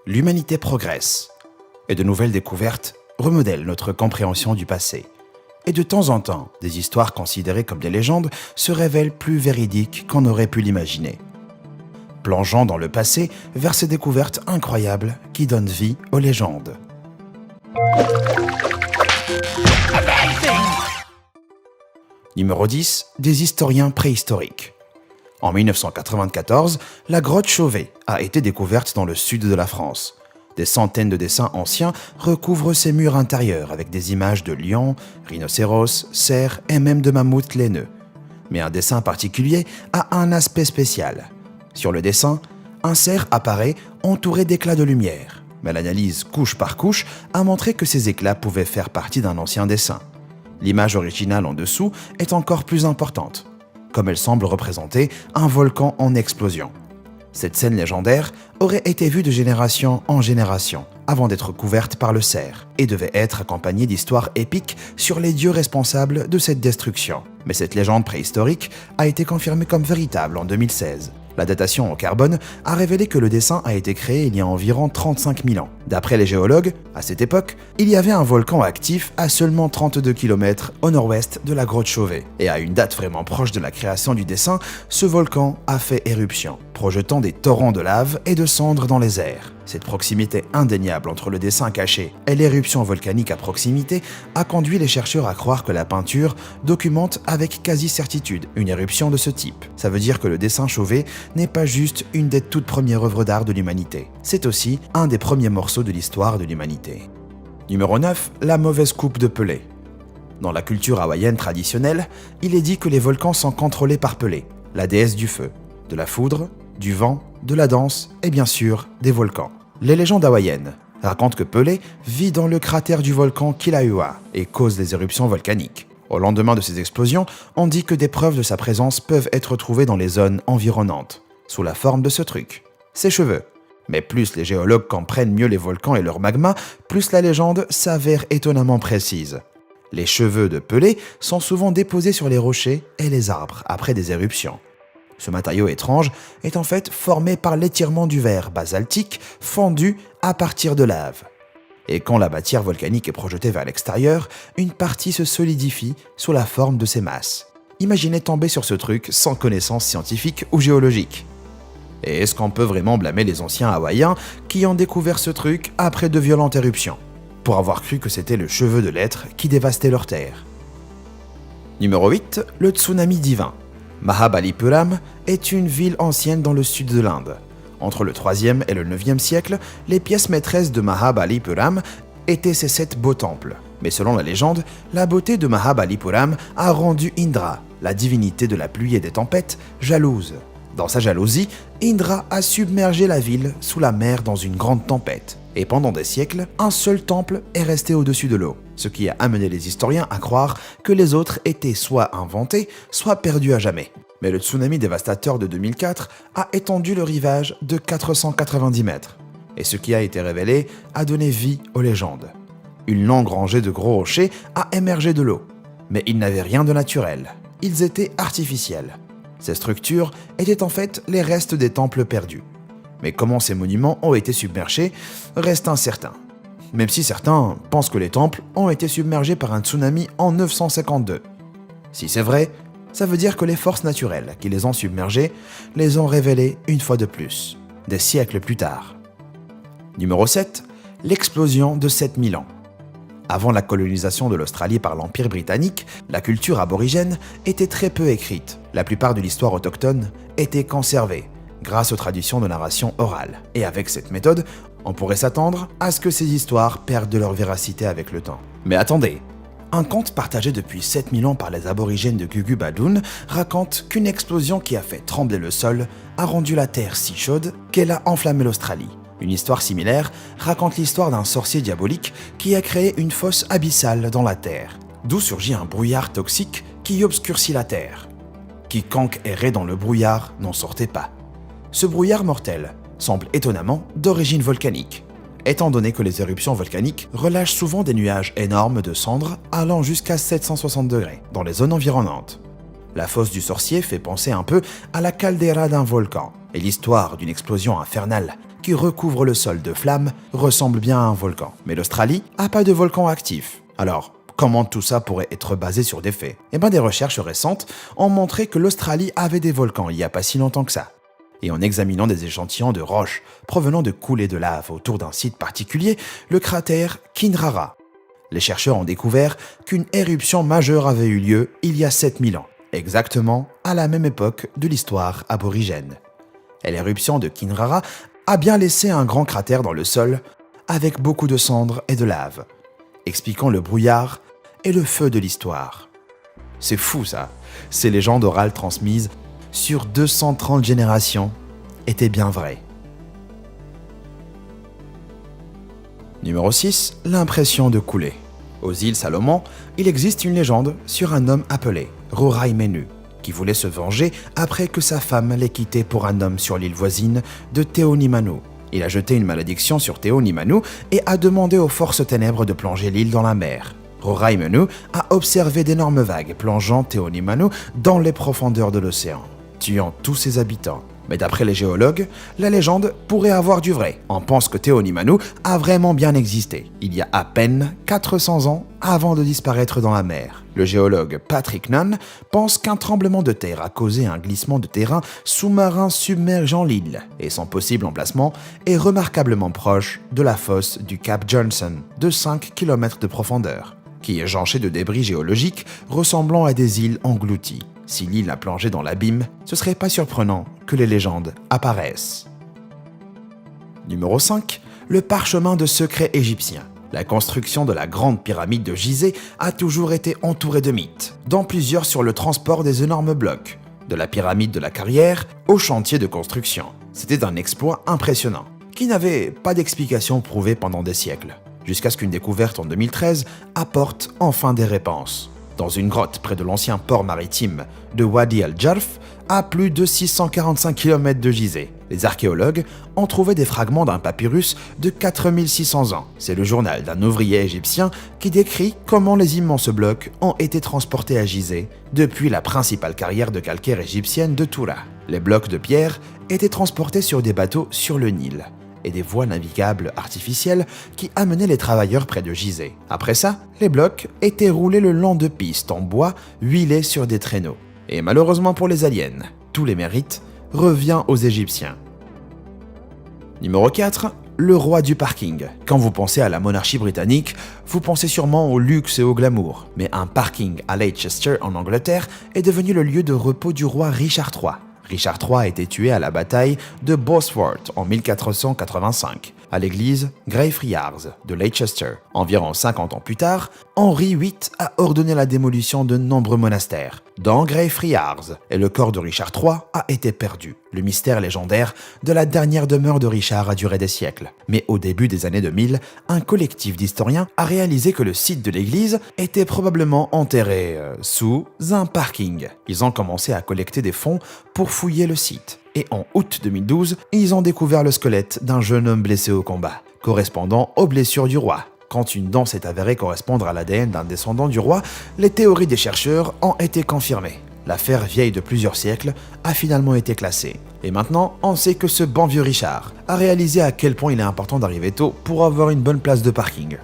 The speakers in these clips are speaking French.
l'humanité progresse et de nouvelles découvertes remodèlent notre compréhension du passé. Et de temps en temps, des histoires considérées comme des légendes se révèlent plus véridiques qu'on aurait pu l'imaginer. Plongeons dans le passé vers ces découvertes incroyables qui donnent vie aux légendes. Numéro 10. Des historiens préhistoriques. En 1994, la grotte Chauvet a été découverte dans le sud de la France. Des centaines de dessins anciens recouvrent ses murs intérieurs avec des images de lions, rhinocéros, cerfs et même de mammouths laineux. Mais un dessin particulier a un aspect spécial. Sur le dessin, un cerf apparaît entouré d'éclats de lumière. Mais l'analyse couche par couche a montré que ces éclats pouvaient faire partie d'un ancien dessin. L'image originale en dessous est encore plus importante, comme elle semble représenter un volcan en explosion. Cette scène légendaire aurait été vue de génération en génération avant d'être couverte par le cerf et devait être accompagnée d'histoires épiques sur les dieux responsables de cette destruction. Mais cette légende préhistorique a été confirmée comme véritable en 2016. La datation au carbone a révélé que le dessin a été créé il y a environ 35 000 ans. D'après les géologues, à cette époque, il y avait un volcan actif à seulement 32 km au nord-ouest de la grotte Chauvet. Et à une date vraiment proche de la création du dessin, ce volcan a fait éruption, projetant des torrents de lave et de cendres dans les airs. Cette proximité indéniable entre le dessin caché et l'éruption volcanique à proximité a conduit les chercheurs à croire que la peinture documente avec quasi-certitude une éruption de ce type. Ça veut dire que le dessin Chauvet n'est pas juste une des toutes premières œuvres d'art de l'humanité. C'est aussi un des premiers morceaux de l'histoire de l'humanité. Numéro 9. La mauvaise coupe de Pelé. Dans la culture hawaïenne traditionnelle, il est dit que les volcans sont contrôlés par Pelé, la déesse du feu, de la foudre, du vent, de la danse et bien sûr des volcans. Les légendes hawaïennes racontent que Pelé vit dans le cratère du volcan Kilauea et cause des éruptions volcaniques. Au lendemain de ces explosions, on dit que des preuves de sa présence peuvent être trouvées dans les zones environnantes, sous la forme de ce truc, ses cheveux. Mais plus les géologues comprennent mieux les volcans et leur magma, plus la légende s'avère étonnamment précise. Les cheveux de Pelé sont souvent déposés sur les rochers et les arbres après des éruptions. Ce matériau étrange est en fait formé par l'étirement du verre basaltique fondu à partir de lave. Et quand la matière volcanique est projetée vers l'extérieur, une partie se solidifie sous la forme de ces masses. Imaginez tomber sur ce truc sans connaissance scientifique ou géologique. Et est-ce qu'on peut vraiment blâmer les anciens Hawaïens qui ont découvert ce truc après de violentes éruptions, pour avoir cru que c'était le cheveu de l'être qui dévastait leur terre? Numéro 8. Le tsunami divin. Mahabalipuram est une ville ancienne dans le sud de l'Inde. Entre le 3e et le 9e siècle, les pièces maîtresses de Mahabalipuram étaient ces 7 beaux temples. Mais selon la légende, la beauté de Mahabalipuram a rendu Indra, la divinité de la pluie et des tempêtes, jalouse. Dans sa jalousie, Indra a submergé la ville sous la mer dans une grande tempête. Et pendant des siècles, un seul temple est resté au-dessus de l'eau, ce qui a amené les historiens à croire que les autres étaient soit inventés, soit perdus à jamais. Mais le tsunami dévastateur de 2004 a étendu le rivage de 490 mètres. Et ce qui a été révélé a donné vie aux légendes. Une longue rangée de gros rochers a émergé de l'eau. Mais ils n'avaient rien de naturel. Ils étaient artificiels. Ces structures étaient en fait les restes des temples perdus. Mais comment ces monuments ont été submergés reste incertain. Même si certains pensent que les temples ont été submergés par un tsunami en 952. Si c'est vrai, ça veut dire que les forces naturelles qui les ont submergés les ont révélés une fois de plus, des siècles plus tard. Numéro 7. L'explosion de 7000 ans. Avant la colonisation de l'Australie par l'Empire britannique, la culture aborigène était très peu écrite. La plupart de l'histoire autochtone était conservée grâce aux traditions de narration orale. Et avec cette méthode, on pourrait s'attendre à ce que ces histoires perdent de leur véracité avec le temps. Mais attendez, un conte partagé depuis 7000 ans par les aborigènes de Gugu-Badoun raconte qu'une explosion qui a fait trembler le sol a rendu la terre si chaude qu'elle a enflammé l'Australie. Une histoire similaire raconte l'histoire d'un sorcier diabolique qui a créé une fosse abyssale dans la terre, d'où surgit un brouillard toxique qui obscurcit la terre. Quiconque errait dans le brouillard n'en sortait pas. Ce brouillard mortel semble étonnamment d'origine volcanique, étant donné que les éruptions volcaniques relâchent souvent des nuages énormes de cendres allant jusqu'à 760 degrés dans les zones environnantes. La fosse du sorcier fait penser un peu à la caldeira d'un volcan, et l'histoire d'une explosion infernale qui recouvre le sol de flammes ressemble bien à un volcan. Mais l'Australie n'a pas de volcan actif. Alors, comment tout ça pourrait être basé sur des faits? Des recherches récentes ont montré que l'Australie avait des volcans il n'y a pas si longtemps que ça. Et en examinant des échantillons de roches provenant de coulées de lave autour d'un site particulier, le cratère Kinrara, les chercheurs ont découvert qu'une éruption majeure avait eu lieu il y a 7000 ans, exactement à la même époque de l'histoire aborigène. Et l'éruption de Kinrara a bien laissé un grand cratère dans le sol avec beaucoup de cendres et de lave, expliquant le brouillard et le feu de l'histoire. C'est fou ça, ces légendes orales transmises sur 230 générations étaient bien vraies. Numéro 6, l'impression de couler. Aux îles Salomon, il existe une légende sur un homme appelé Rorai Menu, qui voulait se venger après que sa femme l'ait quitté pour un homme sur l'île voisine de Teonimanu. Il a jeté une malédiction sur Teonimanu et a demandé aux forces ténèbres de plonger l'île dans la mer. Rorai Menu a observé d'énormes vagues plongeant Teonimanu dans les profondeurs de l'océan, tuant tous ses habitants. Mais d'après les géologues, la légende pourrait avoir du vrai. On pense que Teonimanu a vraiment bien existé, il y a à peine 400 ans avant de disparaître dans la mer. Le géologue Patrick Nunn pense qu'un tremblement de terre a causé un glissement de terrain sous-marin submergeant l'île, et son possible emplacement est remarquablement proche de la fosse du Cap Johnson, de 5 km de profondeur, qui est jonchée de débris géologiques ressemblant à des îles englouties. Si l'île a plongé dans l'abîme, ce serait pas surprenant que les légendes apparaissent. Numéro 5. Le parchemin de secret égyptien. La construction de la grande pyramide de Gizeh a toujours été entourée de mythes, dont plusieurs sur le transport des énormes blocs, de la pyramide de la Carrière au chantier de construction. C'était un exploit impressionnant, qui n'avait pas d'explication prouvée pendant des siècles, jusqu'à ce qu'une découverte en 2013 apporte enfin des réponses. Dans une grotte près de l'ancien port maritime de Wadi al-Jarf, à plus de 645 km de Gizeh, les archéologues ont trouvé des fragments d'un papyrus de 4600 ans. C'est le journal d'un ouvrier égyptien qui décrit comment les immenses blocs ont été transportés à Gizeh depuis la principale carrière de calcaire égyptienne de Toura. Les blocs de pierre étaient transportés sur des bateaux sur le Nil et des voies navigables artificielles qui amenaient les travailleurs près de Gizeh. Après ça, les blocs étaient roulés le long de pistes en bois huilées sur des traîneaux. Et malheureusement pour les aliens, tous les mérites revient aux Égyptiens. Numéro 4. Le roi du parking. Quand vous pensez à la monarchie britannique, vous pensez sûrement au luxe et au glamour. Mais un parking à Leicester en Angleterre est devenu le lieu de repos du roi Richard III. Richard III a été tué à la bataille de Bosworth en 1485, à l'église Greyfriars de Leicester. Environ 50 ans plus tard, Henri VIII a ordonné la démolition de nombreux monastères, dont Greyfriars, et le corps de Richard III a été perdu. Le mystère légendaire de la dernière demeure de Richard a duré des siècles. Mais au début des années 2000, un collectif d'historiens a réalisé que le site de l'église était probablement enterré sous un parking. Ils ont commencé à collecter des fonds pour fouiller le site. Et en août 2012, ils ont découvert le squelette d'un jeune homme blessé au combat, correspondant aux blessures du roi. Quand une dent s'est avérée correspondre à l'ADN d'un descendant du roi, les théories des chercheurs ont été confirmées. L'affaire vieille de plusieurs siècles a finalement été classée. Et maintenant, on sait que ce bon vieux Richard a réalisé à quel point il est important d'arriver tôt pour avoir une bonne place de parking.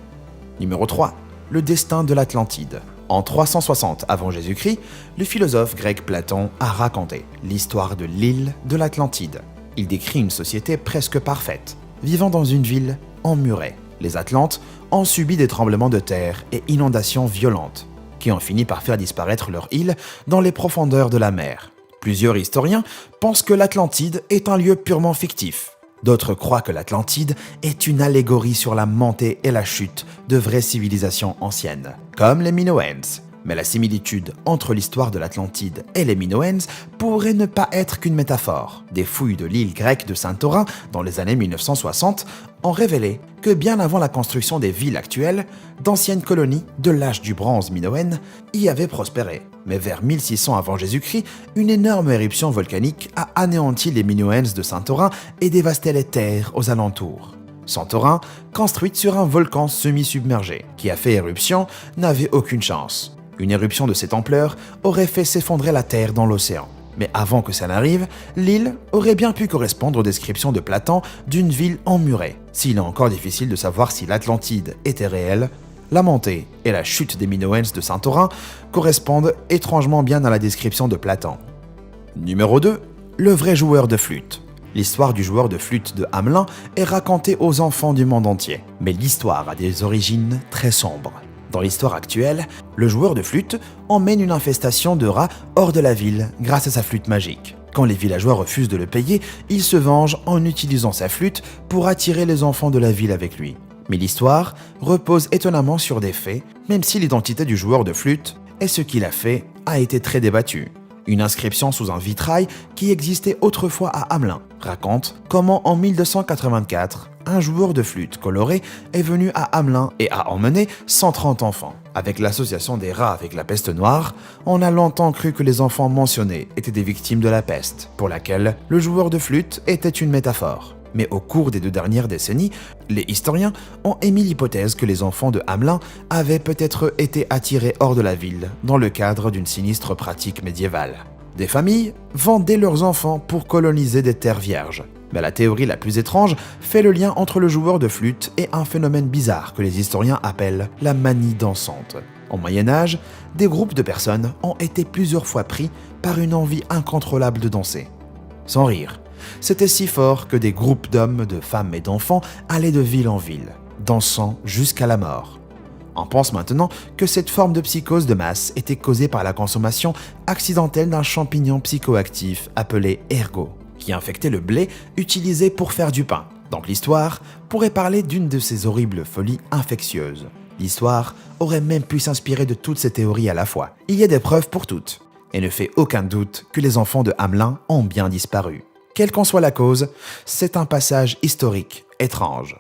Numéro 3. Le destin de l'Atlantide. En 360 avant Jésus-Christ, le philosophe grec Platon a raconté l'histoire de l'île de l'Atlantide. Il décrit une société presque parfaite, vivant dans une ville emmurée. Les Atlantes ont subi des tremblements de terre et inondations violentes, qui ont fini par faire disparaître leur île dans les profondeurs de la mer. Plusieurs historiens pensent que l'Atlantide est un lieu purement fictif. D'autres croient que l'Atlantide est une allégorie sur la montée et la chute de vraies civilisations anciennes, comme les Minoens. Mais la similitude entre l'histoire de l'Atlantide et les Minoens pourrait ne pas être qu'une métaphore. Des fouilles de l'île grecque de Saint-Orin dans les années 1960 ont révélé que bien avant la construction des villes actuelles, d'anciennes colonies de l'âge du bronze minoenne y avaient prospéré. Mais vers 1600 avant Jésus-Christ, une énorme éruption volcanique a anéanti les Minoens de Saint-Orin et dévasté les terres aux alentours. Santorin, construite sur un volcan semi-submergé, qui a fait éruption, n'avait aucune chance. Une éruption de cette ampleur aurait fait s'effondrer la Terre dans l'océan. Mais avant que ça n'arrive, l'île aurait bien pu correspondre aux descriptions de Platon d'une ville emmurée. S'il est encore difficile de savoir si l'Atlantide était réelle, la montée et la chute des Minoens de Santorin correspondent étrangement bien à la description de Platon. Numéro 2. Le vrai joueur de flûte. L'histoire du joueur de flûte de Hamelin est racontée aux enfants du monde entier. Mais l'histoire a des origines très sombres. Dans l'histoire actuelle, le joueur de flûte emmène une infestation de rats hors de la ville grâce à sa flûte magique. Quand les villageois refusent de le payer, il se venge en utilisant sa flûte pour attirer les enfants de la ville avec lui. Mais l'histoire repose étonnamment sur des faits, même si l'identité du joueur de flûte et ce qu'il a fait a été très débattue. Une inscription sous un vitrail qui existait autrefois à Hamelin raconte comment en 1284, un joueur de flûte colorée est venu à Hamelin et a emmené 130 enfants. Avec l'association des rats avec la peste noire, on a longtemps cru que les enfants mentionnés étaient des victimes de la peste, pour laquelle le joueur de flûte était une métaphore. Mais au cours des 2 dernières décennies, les historiens ont émis l'hypothèse que les enfants de Hamelin avaient peut-être été attirés hors de la ville dans le cadre d'une sinistre pratique médiévale. Des familles vendaient leurs enfants pour coloniser des terres vierges. Mais la théorie la plus étrange fait le lien entre le joueur de flûte et un phénomène bizarre que les historiens appellent la manie dansante. Au Moyen-Âge, des groupes de personnes ont été plusieurs fois pris par une envie incontrôlable de danser. Sans rire. C'était si fort que des groupes d'hommes, de femmes et d'enfants allaient de ville en ville, dansant jusqu'à la mort. On pense maintenant que cette forme de psychose de masse était causée par la consommation accidentelle d'un champignon psychoactif appelé ergot, qui infectait le blé utilisé pour faire du pain. Donc l'histoire pourrait parler d'une de ces horribles folies infectieuses. L'histoire aurait même pu s'inspirer de toutes ces théories à la fois. Il y a des preuves pour toutes, et ne fait aucun doute que les enfants de Hamelin ont bien disparu. Quelle qu'en soit la cause, c'est un passage historique étrange.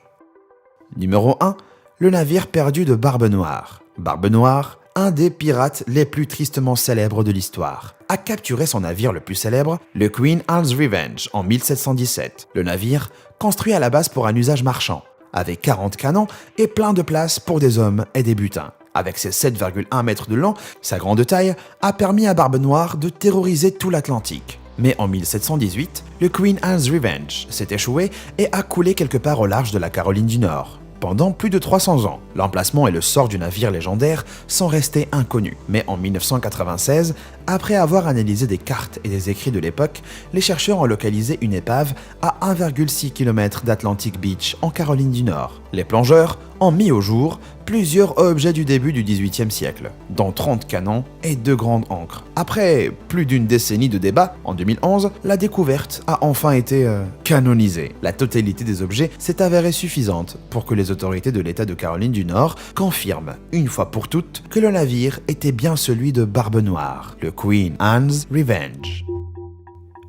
Numéro 1. Le navire perdu de Barbe Noire. Barbe Noire, un des pirates les plus tristement célèbres de l'histoire, a capturé son navire le plus célèbre, le Queen Anne's Revenge, en 1717. Le navire, construit à la base pour un usage marchand, avait 40 canons et plein de place pour des hommes et des butins. Avec ses 7,1 mètres de long, sa grande taille a permis à Barbe Noire de terroriser tout l'Atlantique. Mais en 1718, le Queen Anne's Revenge s'est échoué et a coulé quelque part au large de la Caroline du Nord. Pendant plus de 300 ans, l'emplacement et le sort du navire légendaire sont restés inconnus. Mais en 1996, après avoir analysé des cartes et des écrits de l'époque, les chercheurs ont localisé une épave à 1,6 km d'Atlantic Beach en Caroline du Nord. Les plongeurs ont mis au jour plusieurs objets du début du XVIIIe siècle, dont 30 canons et 2 grandes ancres. Après plus d'une décennie de débats, en 2011, la découverte a enfin été canonisée. La totalité des objets s'est avérée suffisante pour que les autorités de l'État de Caroline du Nord confirment, une fois pour toutes, que le navire était bien celui de Barbe Noire, le Queen Anne's Revenge.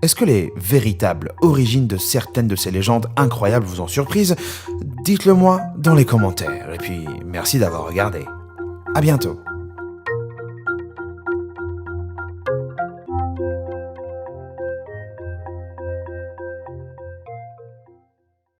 Est-ce que les véritables origines de certaines de ces légendes incroyables vous ont surprise? Dites-le moi dans les commentaires. Et puis, merci d'avoir regardé. À bientôt.